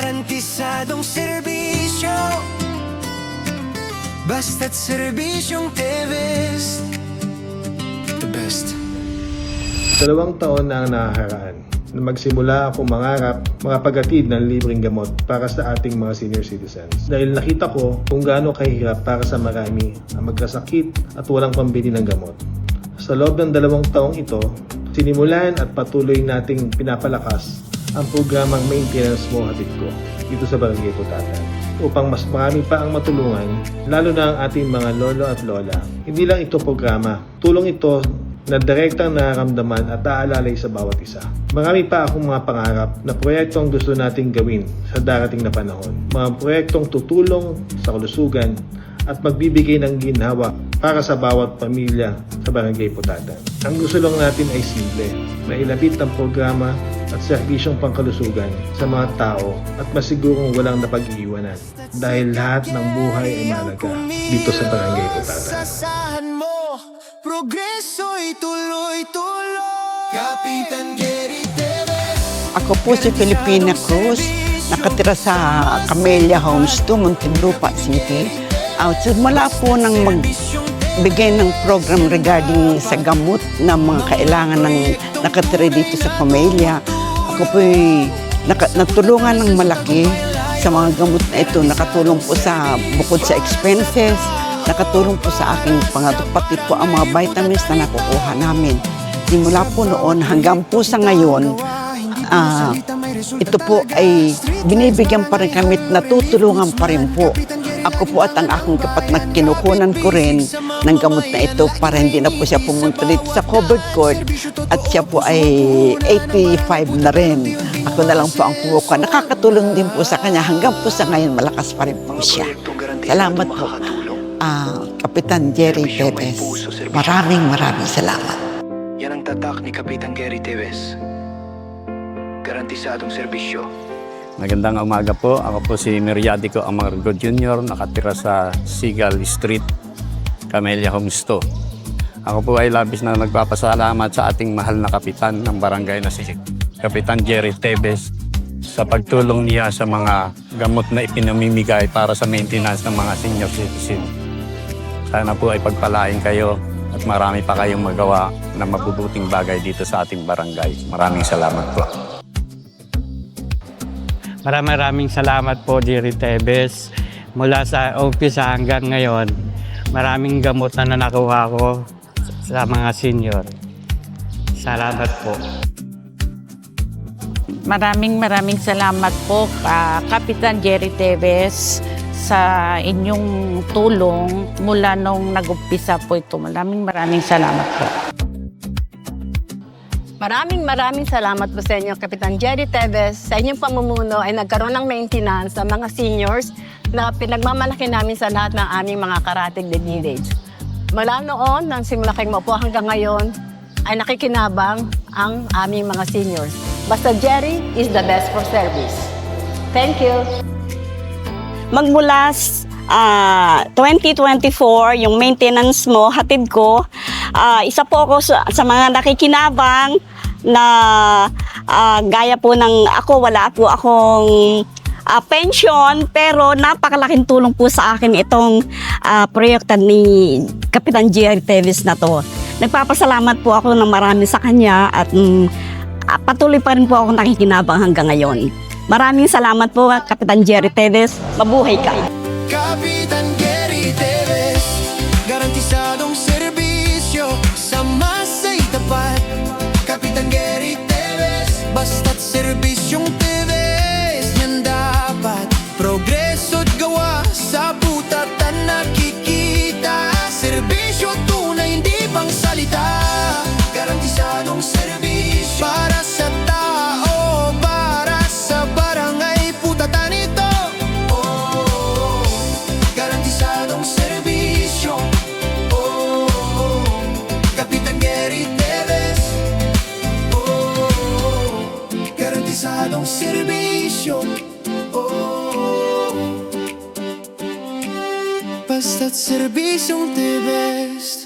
Garantisadong serbisyo, basta't serbisyong Teves, the best. 2 taon na ang nahaharaan na magsimula akong mangarap makapagatid ng libreng gamot para sa ating mga senior citizens. Dahil nakita ko kung gaano kahirap para sa marami ang magkasakit at walang pambili ng gamot. Sa loob ng 2 taong ito, sinimulan at patuloy nating pinapalakas ang programang Maintenance Mo Hatid Ko dito sa Barangay Putatan upang mas marami pa ang matulungan, lalo na ang ating mga lolo at lola. Hindi lang ito programa, tulong ito na direktang nararamdaman at aalalay sa bawat isa. Marami pa akong mga pangarap na proyektong gusto nating gawin sa darating na panahon. Mga proyektong tutulong sa kalusugan at magbibigay ng ginhawa para sa bawat pamilya sa Barangay Putatan. Ang gusto lang natin ay simple, mailapit ang programa at serbisyong pangkalusugan sa mga tao at masigurong walang napag-iiwanan dahil lahat ng buhay ay mahalaga dito sa Barangay Putatan. Progreso'y tuloy-tuloy. Kapitan Gary Teves. Ako po si Filipina Cruz, nakatira sa Camellia Homes 2, Muntinlupa City. Simula po nang magbigay ng program regarding sa gamot na mga kailangan ng nakatira dito sa Camellia. Ako po natulungan ng malaki sa mga gamot na ito. Nakatulong po sa bukod sa expenses, nakatulong po sa aking pangatong pati po ang mga vitamins na nakukuha namin. Simula po noon hanggang po sa ngayon, ito po ay binibigyan pa rin kami at natutulungan pa rin po. Ako po at ang aking kapatid kinukunan ko rin ng gamot na ito para hindi na po siya pumunta dito sa covered court at siya po ay 85 na rin. Ako na lang po ang kukuha. Nakakatulong din po sa kanya hanggang po sa ngayon malakas pa rin po siya. Salamat po. Kapitan Gary Teves. Maraming salamat. Yan ang tatak ni Kapitan Gary Teves. Garantisadong serbisyo. Magandang umaga po. Ako po si Meriadico Amargo Jr. Nakatira sa Sigal Street, Camellia Homes 2. Ako po ay labis na nagpapasalamat sa ating mahal na kapitan ng barangay na si Kapitan Gary Teves sa pagtulong niya sa mga gamot na ipinamimigay para sa maintenance ng mga senior citizen. Sana po ay pagpalain kayo at marami pa kayong magawa na mabubuting bagay dito sa ating barangay. Maraming salamat po. Maraming salamat po, Gary Teves. Mula sa umpisa hanggang ngayon, maraming gamot na nakuha ko sa mga senior. Salamat po. Maraming salamat po, Kapitan Gary Teves, sa inyong tulong mula nung nag-umpisa po ito. Maraming salamat po. Maraming salamat po sa inyo, Kapitan Gary Teves. Sa inyong pamumuno ay nagkaroon ng maintenance sa mga seniors na pinagmamalaki namin sa lahat ng aming mga karatig na village. Mula noon, nang simula kayong maupo hanggang ngayon, ay nakikinabang ang aming mga seniors. Basta Jerry is the best for service. Thank you. Magmula 2024, yung maintenance mo, hatid ko, isa po ako sa mga nakikinabang na gaya po ng ako, wala po akong pension, pero napakalaking tulong po sa akin itong proyekto ni Kapitan Gary Teves na to. Nagpapasalamat po ako ng marami sa kanya at patuloy pa rin po ako nakikinabang hanggang ngayon. Maraming salamat po, Kapitan Gary Teves. Mabuhay ka! Kapitan Gary Teves, garantisadong serbisyo, sa masa'y tapat. Kapitan Gary Teves, basta't serbisyong Teves, yan dapat. Progreso't gawa sa putatan nakikita. Serbisyo tunay, hindi pang salita. Garantisadong serbisyo para sa tao, para sa barangay Putatan ito. Garantisadong serbisyo. Kapitan Gary Teves. Garantisadong serbisyo. Basta't serbisyong Teves.